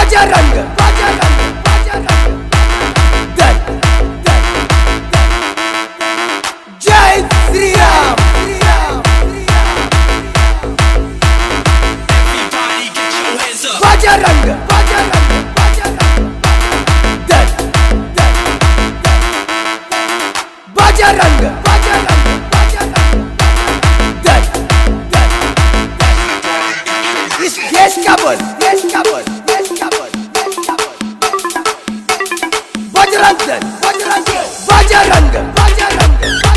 बजरंग बजरंग बजरंग दल दल जय श्री राम श्री राम श्री राम बजरंग बजरंग बजरंग दल दल बजरंग बजरंग बजरंग दल दल इस देश का बोल देश का बोल देश का बोल देश का बोल बजरंग दल बजरंग बजरंग बजरंग